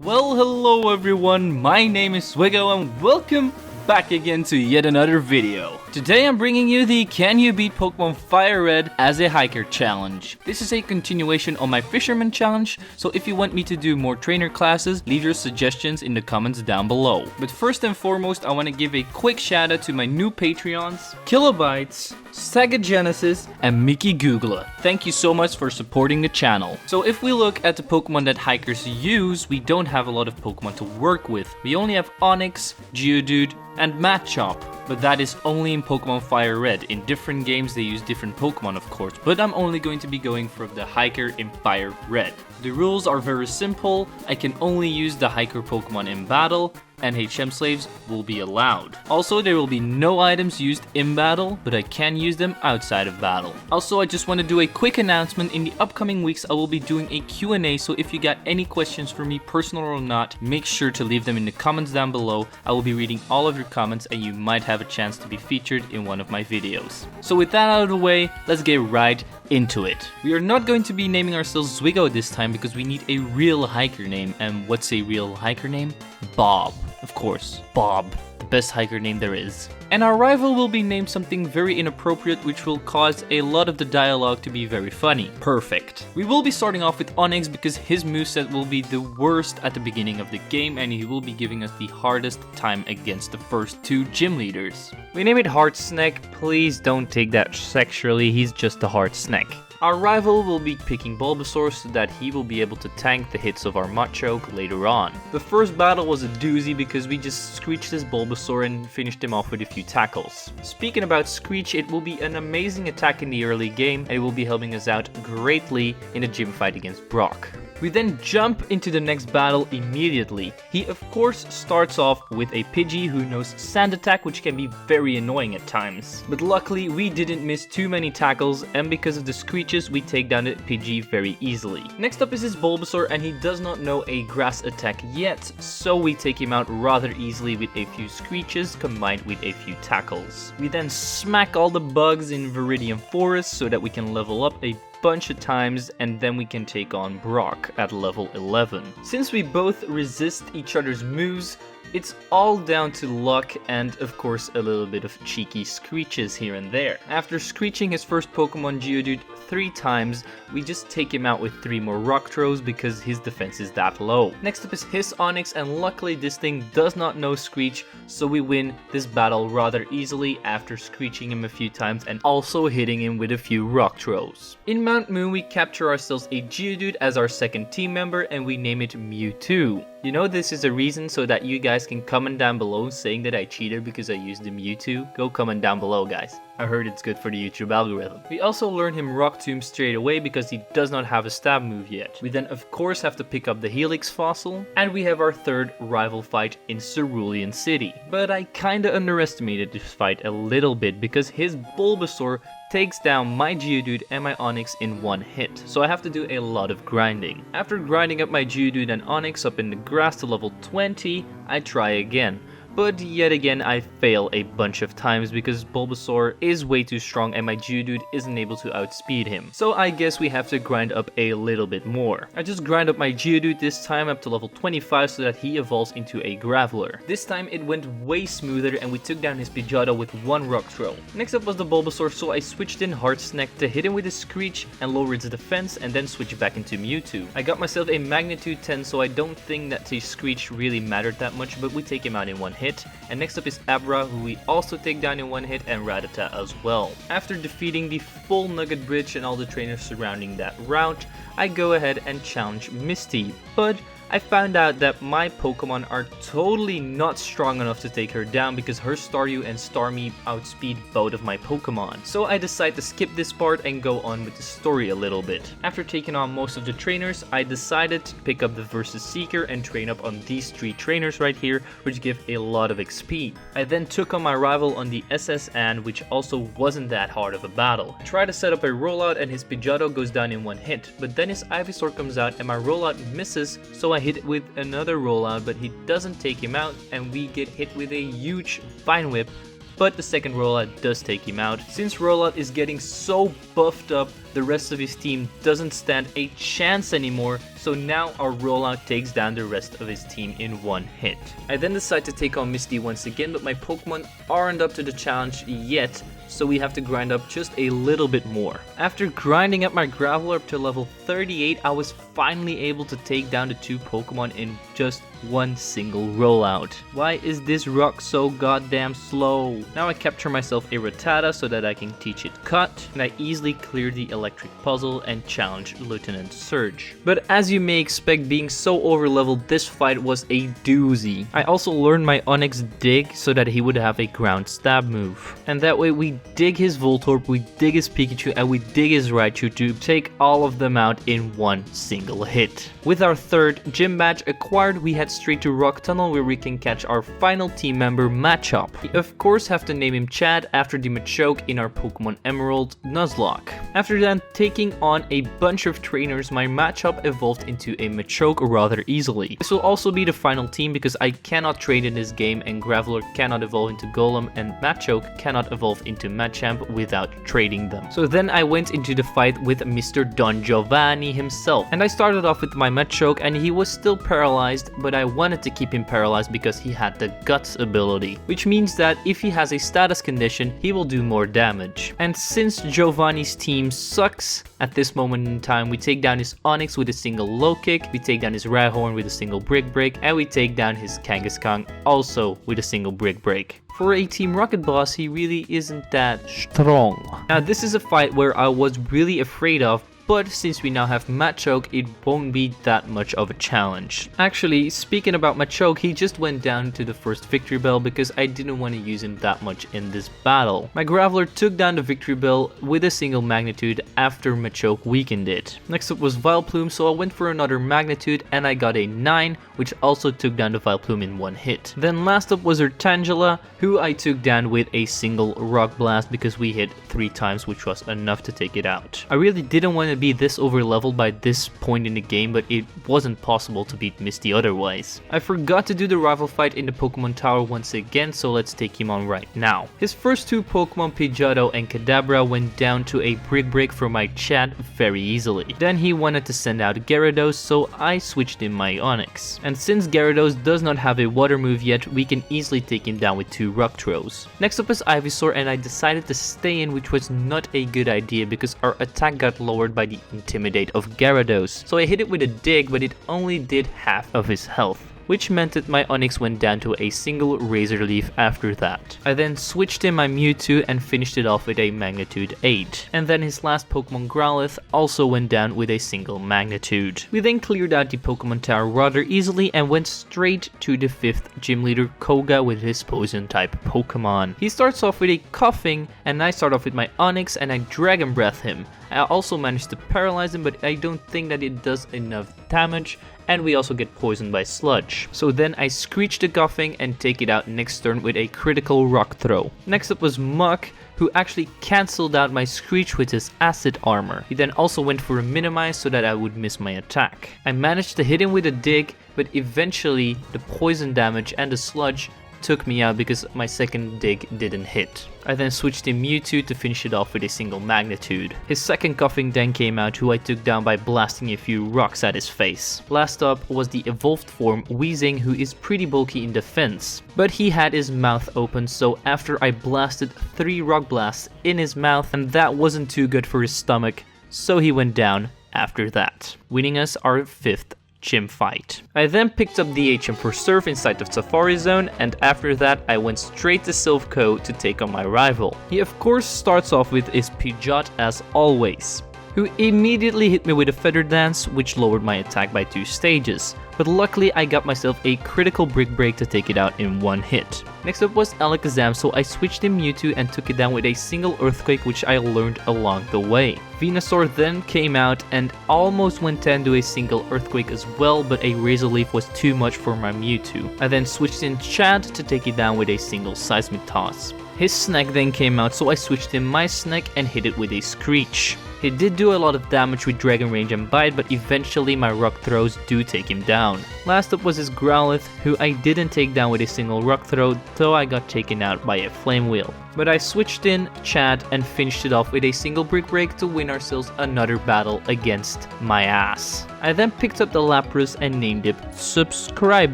Well, hello everyone, my name is Swigo and welcome back again to yet another video. Today I'm bringing you the Can You Beat Pokemon Fire Red as a Hiker challenge. This is a continuation on my Fisherman challenge, so if you want me to do more trainer classes, leave your suggestions in the comments down below. But first and foremost, I want to give a quick shout out to my new Patreons, Kilobytes, Sega Genesis, and Mickey Googla. Thank you so much for supporting the channel. So if we look at the Pokemon that hikers use, we don't have a lot of Pokemon to work with. We only have Onix, Geodude, and Machop. But that is only in Pokemon Fire Red. In different games they use different Pokemon of course, but I'm only going to be going for the hiker in Fire Red. The rules are very simple. I can only use the hiker Pokemon in battle, and HM slaves will be allowed. Also, there will be no items used in battle, but I can use them outside of battle. Also, I just want to do a quick announcement. In the upcoming weeks, I will be doing a Q&A, so if you got any questions for me, personal or not, make sure to leave them in the comments down below. I will be reading all of your comments and you might have a chance to be featured in one of my videos. So with that out of the way, let's get right into it. We are not going to be naming ourselves Zwigo this time because we need a real hiker name. And what's a real hiker name? Bob. Of course, Bob, the best hiker name there is. And our rival will be named something very inappropriate, which will cause a lot of the dialogue to be very funny. Perfect. We will be starting off with Onix because his moveset will be the worst at the beginning of the game and he will be giving us the hardest time against the first two gym leaders. We name it Hard Snack. Please don't take that sexually, he's just a hard snack. Our rival will be picking Bulbasaur so that he will be able to tank the hits of our Machoke later on. The first battle was a doozy because we just screeched this Bulbasaur and finished him off with a few tackles. Speaking about Screech, it will be an amazing attack in the early game and it will be helping us out greatly in a gym fight against Brock. We then jump into the next battle immediately. He of course starts off with a Pidgey who knows Sand Attack, which can be very annoying at times. But luckily we didn't miss too many tackles and because of the screeches we take down the Pidgey very easily. Next up is his Bulbasaur and he does not know a grass attack yet, so we take him out rather easily with a few screeches combined with a few tackles. We then smack all the bugs in Viridian Forest so that we can level up a bunch of times and then we can take on Brock at level 11. Since we both resist each other's moves, it's all down to luck and of course a little bit of cheeky screeches here and there. After screeching his first Pokemon Geodude 3 times, we just take him out with 3 more rock throws because his defense is that low. Next up is his Onix and luckily this thing does not know Screech, so we win this battle rather easily after screeching him a few times and also hitting him with a few rock throws. In Mount Moon we capture ourselves a Geodude as our second team member and we name it Mewtwo. You know this is a reason so that you guys can comment down below saying that I cheated because I used the Mewtwo. Go comment down below guys. I heard it's good for the YouTube algorithm. We also learn him Rock Tomb straight away because he does not have a stab move yet. We then of course have to pick up the Helix fossil and we have our third rival fight in Cerulean City. But I kinda underestimated this fight a little bit because his Bulbasaur takes down my Geodude and my Onix in one hit, so I have to do a lot of grinding. After grinding up my Geodude and Onix up in the grass to level 20, I try again. But yet again I fail a bunch of times because Bulbasaur is way too strong and my Geodude isn't able to outspeed him. So I guess we have to grind up a little bit more. I just grind up my Geodude this time up to level 25 so that he evolves into a Graveler. This time it went way smoother and we took down his Pidgeotto with 1 rock throw. Next up was the Bulbasaur, so I switched in Hard Snack to hit him with a Screech and lower its defense and then switch back into Mewtwo. I got myself a Magnitude 10, so I don't think that the Screech really mattered that much, but we take him out in one hit. And next up is Abra, who we also take down in one hit, and Rattata as well. After defeating the full Nugget Bridge and all the trainers surrounding that route, I go ahead and challenge Misty, but I found out that my Pokemon are totally not strong enough to take her down because her Staryu and Starmie outspeed both of my Pokemon. So I decide to skip this part and go on with the story a little bit. After taking on most of the trainers, I decided to pick up the Versus Seeker and train up on these 3 trainers right here, which give a lot of XP. I then took on my rival on the SS Ann, which also wasn't that hard of a battle. I try to set up a rollout and his Pidgeotto goes down in one hit, but then his Ivysaur comes out and my rollout misses, so I hit it with another rollout, but he doesn't take him out and we get hit with a huge Vine Whip but the second rollout does take him out. Since rollout is getting so buffed up, the rest of his team doesn't stand a chance anymore, so now our rollout takes down the rest of his team in one hit. I then decide to take on Misty once again, but my Pokemon aren't up to the challenge yet, so we have to grind up just a little bit more. After grinding up my Graveler up to level 38, I was finally able to take down the 2 Pokemon in just one single rollout. Why is this rock so goddamn slow? Now I capture myself a Rattata so that I can teach it Cut, and I easily clear the electric puzzle and challenge Lieutenant Surge. But as you may expect, being so overleveled, this fight was a doozy. I also learned my Onix Dig so that he would have a ground stab move. And that way we dig his Voltorb, we dig his Pikachu, and we dig his Raichu to take all of them out in one single hit. With our third gym badge acquired, we head straight to Rock Tunnel where we can catch our final team member Machoke. We of course have to name him Chad after the Machoke in our Pokemon Emerald, Nuzlocke. After then taking on a bunch of trainers, my Machoke evolved into a Machoke rather easily. This will also be the final team because I cannot trade in this game and Graveler cannot evolve into Golem and Machoke cannot evolve into Machamp without trading them. So then I went into the fight with Mr. Don Giovanni himself, and I started off with my Machoke and he was still paralyzed, but I wanted to keep him paralyzed because he had the Guts ability, which means that if he has a status condition, he will do more damage. And since Giovanni's team sucks, at this moment in time we take down his Onix with a single low kick, we take down his Rhyhorn with a single brick break, and we take down his Kangaskhan also with a single brick break. For a Team Rocket boss, he really isn't that strong. Now this is a fight where I was really afraid of, but since we now have Machoke, it won't be that much of a challenge. Actually, speaking about Machoke, he just went down to the first Victory Bell because I didn't want to use him that much in this battle. My Graveler took down the Victory Bell with a single Magnitude after Machoke weakened it. Next up was Vileplume, so I went for another Magnitude and I got a 9, which also took down the Vileplume in one hit. Then last up was Tangela, who I took down with a single Rock Blast because we hit 3 times, which was enough to take it out. I really didn't want to be this over leveled by this point in the game, but it wasn't possible to beat Misty otherwise. I forgot to do the rival fight in the Pokemon Tower once again, so let's take him on right now. His first 2 Pokemon, Pidgeotto and Kadabra, went down to a brick break for my Chad very easily. Then he wanted to send out Gyarados, so I switched in my Onix. And since Gyarados does not have a water move yet, we can easily take him down with 2 Rock Throws. Next up is Ivysaur, and I decided to stay in, which was not a good idea because our attack got lowered by the Intimidate of Gyarados. So I hit it with a dig, but it only did half of his health, which meant that my Onix went down to a single Razor Leaf after that. I then switched in my Mewtwo and finished it off with a Magnitude 8. And then his last Pokemon Growlithe also went down with a single Magnitude. We then cleared out the Pokemon Tower rather easily and went straight to the 5th gym leader, Koga, with his Poison type Pokemon. He starts off with a Coughing, and I start off with my Onix and I Dragon Breath him. I also managed to paralyze him, but I don't think that it does enough damage, and we also get poisoned by Sludge. So then I Screech the Coughing and take it out next turn with a critical Rock Throw. Next up was Muk, who actually cancelled out my Screech with his Acid Armor. He then also went for a Minimize so that I would miss my attack. I managed to hit him with a Dig, but eventually the poison damage and the Sludge took me out because my second dig didn't hit. I then switched in Mewtwo to finish it off with a single Magnitude. His second Coughing then came out, who I took down by blasting a few rocks at his face. Last up was the evolved form Weezing, who is pretty bulky in defense, but he had his mouth open, so after I blasted 3 Rock Blasts in his mouth, and that wasn't too good for his stomach, so he went down after that, winning us our 5th gym fight. I then picked up the HM for Surf inside the Safari Zone, and after that I went straight to Silphco to take on my rival. He of course starts off with his Pidgeot as always, who immediately hit me with a Feather Dance, which lowered my attack by 2 stages. But luckily I got myself a critical Brick Break to take it out in one hit. Next up was Alakazam, so I switched in Mewtwo and took it down with a single Earthquake, which I learned along the way. Venusaur then came out and almost went down to a single Earthquake as well, but a Razor Leaf was too much for my Mewtwo. I then switched in Chad to take it down with a single Seismic Toss. His Snake then came out, so I switched in my Snake and hit it with a Screech. He did do a lot of damage with Dragon Range and Bite, but eventually my Rock Throws do take him down. Last up was his Growlithe, who I didn't take down with a single Rock Throw, though I got taken out by a Flame Wheel. But I switched in chat and finished it off with a single Brick Break to win ourselves another battle against my ass. I then picked up the Lapras and named it Subscribe,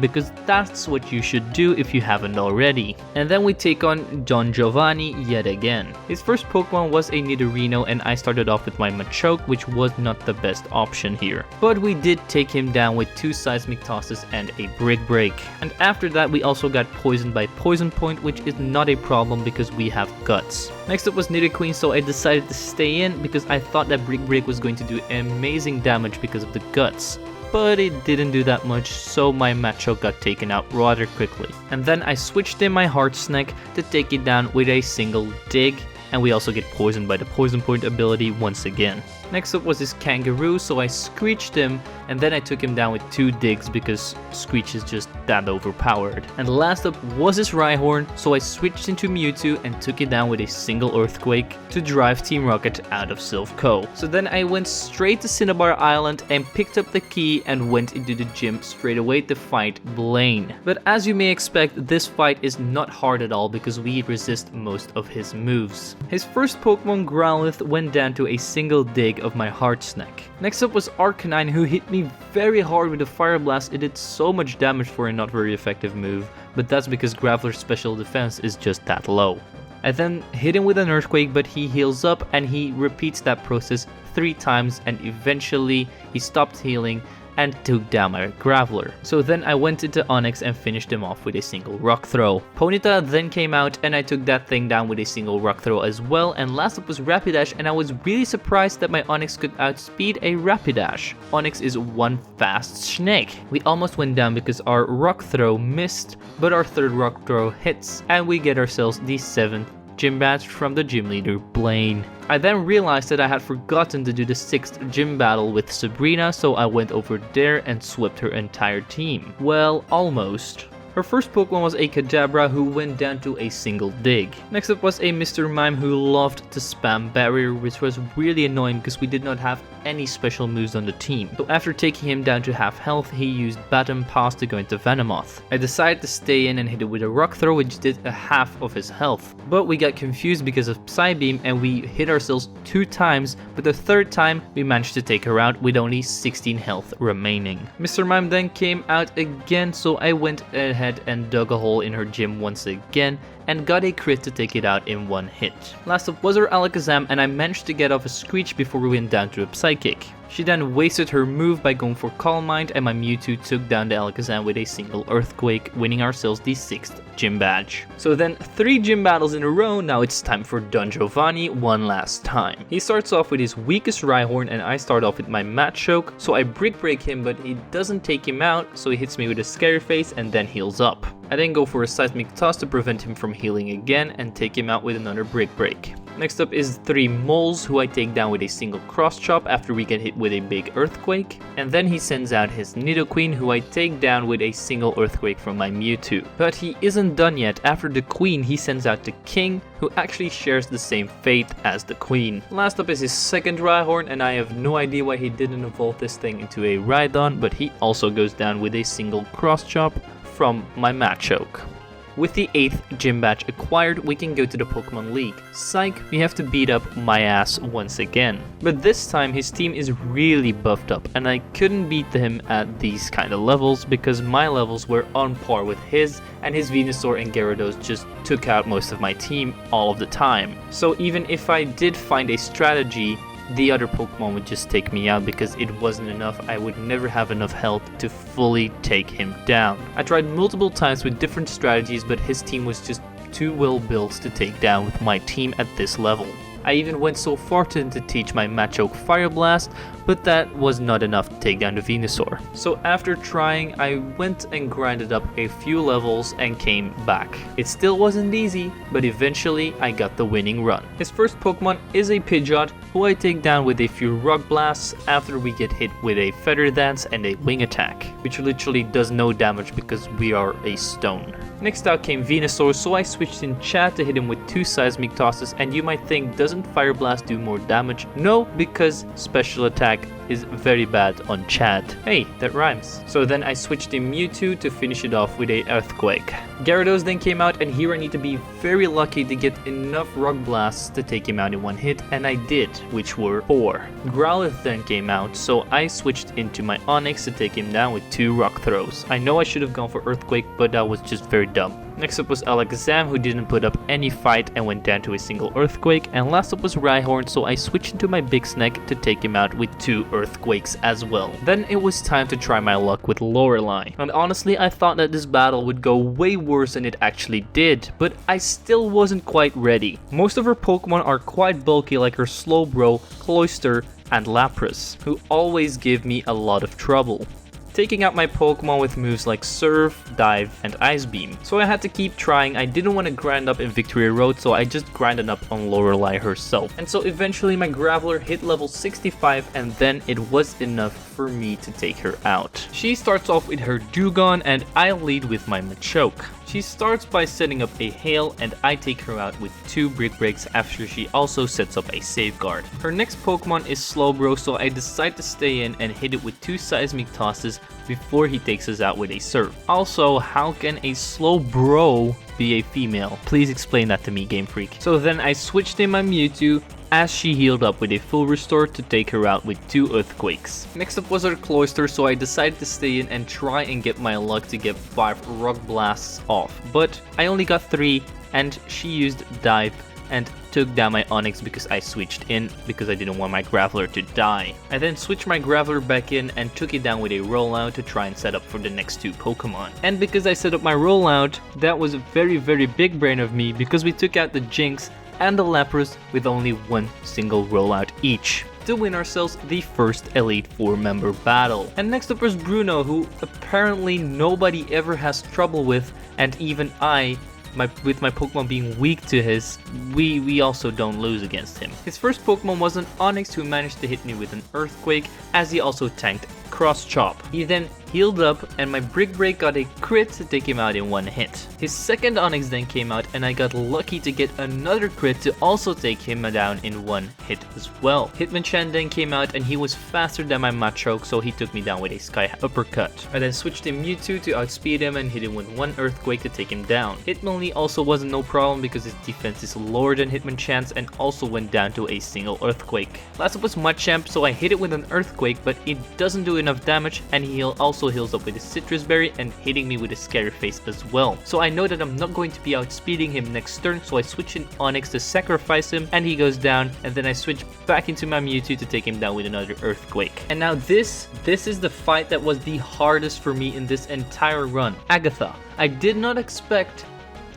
because that's what you should do if you haven't already. And then we take on Don Giovanni yet again. His first Pokemon was a Nidorino, and I started off with my Machoke, which was not the best option here. But we did take him down with 2 Seismic Tosses and a Brick Break. And after that we also got poisoned by Poison Point, which is not a problem because we have Guts. Next up was Nidoqueen, so I decided to stay in because I thought that Brick Break was going to do amazing damage because of the Guts. But it didn't do that much, so my Machoke got taken out rather quickly. And then I switched in my Heart Snack to take it down with a single Dig, and we also get poisoned by the Poison Point ability once again. Next up was his Kangaroo, so I Screeched him, and then I took him down with 2 Digs because Screech is just that overpowered. And last up was his Rhyhorn, so I switched into Mewtwo and took it down with a single Earthquake to drive Team Rocket out of Sylph Co. So then I went straight to Cinnabar Island and picked up the key and went into the gym straight away to fight Blaine. But as you may expect, this fight is not hard at all because we resist most of his moves. His first Pokemon, Growlithe, went down to a single Dig of my Heart Snack. Next up was Arcanine, who hit me very hard with a Fire Blast. It did so much damage for a not very effective move, but that's because Graveler's special defense is just that low. I then hit him with an Earthquake, but he heals up and he repeats that process 3 times, and eventually he stopped healing and took down my Graveler. So then I went into Onix and finished him off with a single Rock Throw. Ponyta then came out and I took that thing down with a single Rock Throw as well, and last up was Rapidash, and I was really surprised that my Onix could outspeed a Rapidash. Onix is one fast snake. We almost went down because our Rock Throw missed, but our third Rock Throw hits, and we get ourselves the 7th gym badge from the gym leader Blaine. I then realized that I had forgotten to do the 6th gym battle with Sabrina, so I went over there and swept her entire team. Well, almost. Her first Pokemon was a Kadabra, who went down to a single Dig. Next up was a Mr. Mime, who loved to spam Barrier, which was really annoying because we did not have any special moves on the team. So after taking him down to half health, he used Baton Pass to go into Venomoth. I decided to stay in and hit it with a Rock Throw, which did a half of his health. But we got confused because of Psybeam and we hit ourselves 2 times, but the 3rd time we managed to take her out with only 16 health remaining. Mr. Mime then came out again, so I went ahead and dug a hole in her gym once again and got a crit to take it out in 1 hit. Last up was her Alakazam, and I managed to get off a Screech before we went down to a Psychic. She then wasted her move by going for Calm Mind, and my Mewtwo took down the Alakazam with a single Earthquake, winning ourselves the 6th gym badge. So then 3 gym battles in a row. Now it's time for Don Giovanni one last time. He starts off with his weakest Rhyhorn, and I start off with my Machoke, so I Brick Break him, but he doesn't take him out, so he hits me with a Scary Face and then heals up. I then go for a Seismic Toss to prevent him from healing again and take him out with another Brick Break. Next up is 3 moles, who I take down with a single Cross Chop after we get hit with a big Earthquake. And then he sends out his Nidoqueen, who I take down with a single Earthquake from my Mewtwo. But he isn't done yet. After the Queen, he sends out the King, who actually shares the same fate as the Queen. Last up is his 2nd Rhyhorn, and I have no idea why he didn't evolve this thing into a Rhydon, but he also goes down with a single Cross Chop from my Machoke. With the 8th gym badge acquired, we can go to the Pokemon League. Psych, we have to beat up my ass once again. But this time his team is really buffed up, and I couldn't beat him at these kind of levels because my levels were on par with his, and his Venusaur and Gyarados just took out most of my team all of the time. So even if I did find a strategy, the other Pokemon would just take me out because it wasn't enough. I would never have enough health to fully take him down. I tried multiple times with different strategies, but his team was just too well built to take down with my team at this level. I even went so far to teach my Machoke Fire Blast, but that was not enough to take down the Venusaur. So after trying, I went and grinded up a few levels and came back. It still wasn't easy, but eventually I got the winning run. His first Pokemon is a Pidgeot, who I take down with a few Rock Blasts after we get hit with a Feather Dance and a Wing Attack, which literally does no damage because we are a stone. Next out came Venusaur, so I switched in chat to hit him with 2 Seismic Tosses, and you might think, doesn't Fire Blast do more damage? No, because Special Attack is very bad on chat. Hey, that rhymes. So then I switched in Mewtwo to finish it off with a Earthquake. Gyarados then came out, and here I need to be very lucky to get enough Rock Blasts to take him out in one hit, and I did, which were 4. Growlithe then came out, so I switched into my Onix to take him down with 2 Rock Throws. I know I should have gone for Earthquake, but that was just very dumb. Next up was Alakazam, who didn't put up any fight and went down to a single Earthquake, and last up was Rhyhorn, so I switched into my Big Snake to take him out with 2 Earthquakes as well. Then it was time to try my luck with Lorelei, and honestly I thought that this battle would go way worse than it actually did, but I still wasn't quite ready. Most of her Pokemon are quite bulky, like her Slowbro, Cloyster, and Lapras, who always give me a lot of trouble, taking out my Pokemon with moves like Surf, Dive, and Ice Beam. So I had to keep trying. I didn't want to grind up in Victory Road, so I just grinded up on Lorelei herself. And so eventually my Graveler hit level 65, and then it was enough for me to take her out. She starts off with her Dewgong, and I lead with my Machoke. She starts by setting up a Hail, and I take her out with 2 Brick Breaks after she also sets up a Safeguard. Her next Pokemon is Slowbro, so I decide to stay in and hit it with 2 Seismic Tosses before he takes us out with a Surf. Also, how can a Slowbro be a female? Please explain that to me, Game Freak. So then I switched in my Mewtwo as she healed up with a full restore to take her out with 2 Earthquakes. Next up was her Cloyster, so I decided to stay in and try and get my luck to get 5 Rock Blasts off. But I only got 3, and she used Dive and took down my Onix because I switched in because I didn't want my Graveler to die. I then switched my Graveler back in and took it down with a Rollout to try and set up for the next 2 Pokemon. And because I set up my Rollout, that was a very big brain of me because we took out the Jinx and the Lapras with only 1 single rollout each to win ourselves the first Elite 4 member battle. And next up was Bruno, who apparently nobody ever has trouble with, and even I, with my Pokemon being weak to his, we also don't lose against him. His first Pokemon was an Onix who managed to hit me with an Earthquake, as he also tanked Cross Chop. He then healed up, and my Brick Break got a crit to take him out in 1 hit. His second Onix then came out, and I got lucky to get another crit to also take him down in 1 hit as well. Hitmonchan then came out, and he was faster than my Machoke, so he took me down with a Sky Uppercut. I then switched in Mewtwo to outspeed him and hit him with 1 Earthquake to take him down. Hitmonlee also wasn't no problem because his defense is lower than Hitmonchan's and also went down to a single Earthquake. Last up was Machamp, so I hit it with an Earthquake, but it doesn't do enough damage, and he also heals up with a Citrus Berry and hitting me with a Scary Face as well. So I know that I'm not going to be outspeeding him next turn, so I switch in Onix to sacrifice him and he goes down, and then I switch back into my Mewtwo to take him down with another Earthquake. And now this is the fight that was the hardest for me in this entire run. Agatha. I did not expect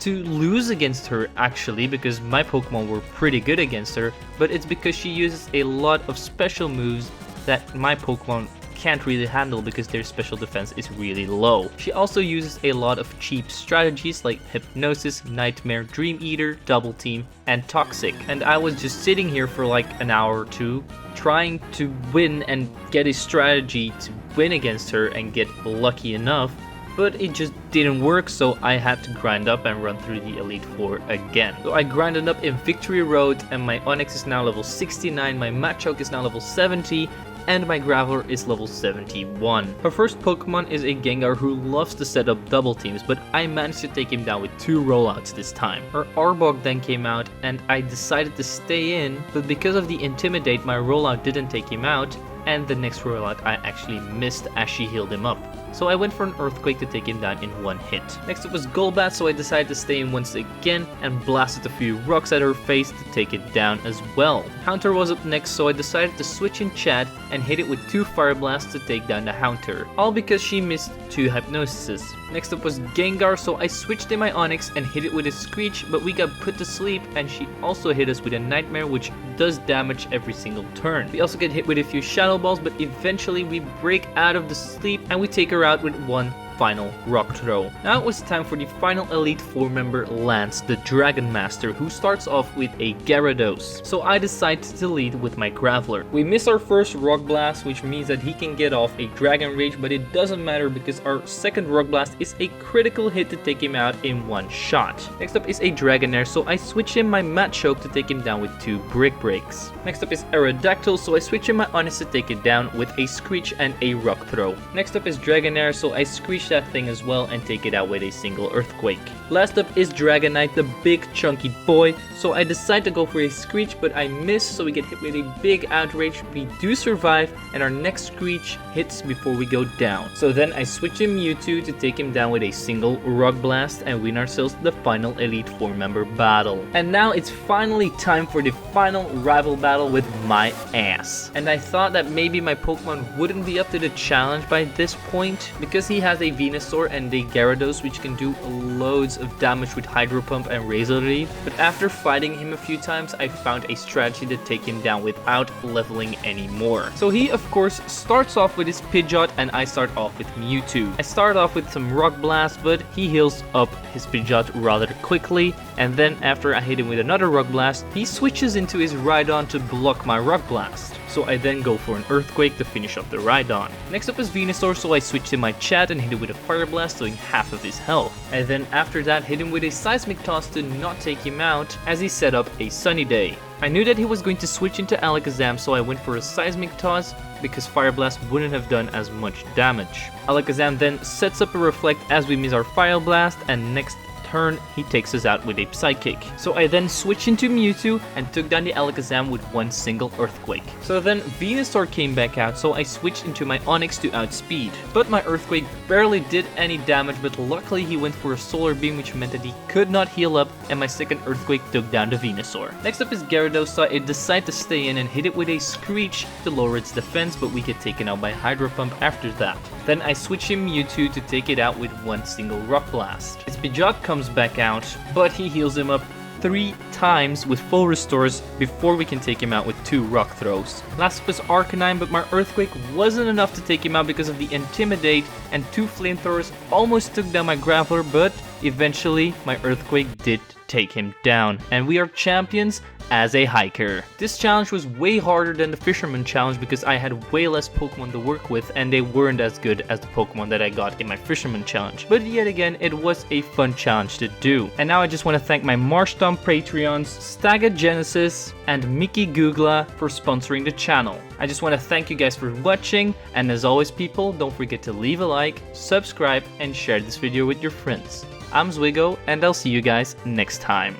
to lose against her actually, because my Pokemon were pretty good against her, but it's because she uses a lot of special moves that my Pokemon can't really handle because their special defense is really low. She also uses a lot of cheap strategies like Hypnosis, Nightmare, Dream Eater, Double Team, and Toxic. And I was just sitting here for like an hour or 2 trying to win and get a strategy to win against her and get lucky enough, but it just didn't work, so I had to grind up and run through the Elite 4 again. So I grinded up in Victory Road, and my Onix is now level 69, my Machoke is now level 70, and my Graveler is level 71. Her first Pokemon is a Gengar who loves to set up double teams, but I managed to take him down with 2 rollouts this time. Her Arbok then came out, and I decided to stay in, but because of the Intimidate, my rollout didn't take him out, and the next rollout I actually missed as she healed him up. So I went for an Earthquake to take him down in 1 hit. Next up was Golbat, so I decided to stay in once again and blasted a few rocks at her face to take it down as well. Haunter was up next, so I decided to switch in chat and hit it with 2 Fire Blasts to take down the Haunter, all because she missed 2 Hypnosises. Next up was Gengar, so I switched in my Onix and hit it with a Screech, but we got put to sleep, and she also hit us with a Nightmare, which does damage every single turn. We also get hit with a few Shadow Balls, but eventually we break out of the sleep and we take her out with 1 final rock throw. Now it was time for the final Elite Four member Lance, the Dragon Master, who starts off with a Gyarados. So I decide to lead with my Graveler. We miss our first Rock Blast, which means that he can get off a Dragon Rage, but it doesn't matter because our second Rock Blast is a critical hit to take him out in one shot. Next up is a Dragonair, so I switch in my Machoke to take him down with 2 Brick Breaks. Next up is Aerodactyl, so I switch in my Honest to take it down with a Screech and a Rock Throw. Next up is Dragonair, so I Screech that thing as well and take it out with a single Earthquake. Last up is Dragonite, the big chunky boy, so I decide to go for a Screech, but I miss, so we get hit with a big Outrage. We do survive, and our next Screech hits before we go down. So then I switch in Mewtwo to take him down with a single Rock Blast and win ourselves the final Elite Four member battle. And now it's finally time for the final rival battle with my ass. And I thought that maybe my Pokemon wouldn't be up to the challenge by this point, because he has a Venusaur and a Gyarados which can do loads of damage with Hydro Pump and lµLeave. But after fighting him a few times, I found a strategy to take him down without leveling anymore. So he of course starts off with his Pidgeot and I start off with Mewtwo. I start off with some Rock Blast, but he heals up his Pidgeot rather quickly, and then after I hit him with another Rock Blast, he switches into his Rhydon to block my Rock Blast. So I then go for an Earthquake to finish off the Rhydon. Next up is Venusaur, so I switch to my Chat and hit him with a Fire Blast, doing half of his health. And then after that hit him with a Seismic Toss to not take him out, as he set up a Sunny Day. I knew that he was going to switch into Alakazam, so I went for a Seismic Toss because Fire Blast wouldn't have done as much damage. Alakazam then sets up a Reflect as we miss our Fire Blast, and next turn he takes us out with a Psychic. So I then switched into Mewtwo and took down the Alakazam with one single Earthquake. So then Venusaur came back out, so I switched into my Onix to outspeed. But my Earthquake barely did any damage, but luckily he went for a Solar Beam, which meant that he could not heal up, and my second Earthquake took down the Venusaur. Next up is Gyarados, so I decide to stay in and hit it with a Screech to lower its defense, but we get taken out by Hydro Pump after that. Then I switch in Mewtwo to take it out with one single Rock Blast. His Pidgeot comes back out, but he heals him up 3 times with full restores before we can take him out with 2 Rock Throws. Last up is Arcanine, but my Earthquake wasn't enough to take him out because of the Intimidate, and 2 Flamethrowers almost took down my Graveler, but eventually my Earthquake did take him down, and we are champions as a hiker. This challenge was way harder than the Fisherman challenge because I had way less Pokemon to work with and they weren't as good as the Pokemon that I got in my Fisherman challenge. But yet again, it was a fun challenge to do. And now I just want to thank my Marshtomp Patreons, Stagga Genesis, and Mickey Googla for sponsoring the channel. I just want to thank you guys for watching, and as always people, don't forget to leave a like, subscribe, and share this video with your friends. I'm Zwigo, and I'll see you guys next time.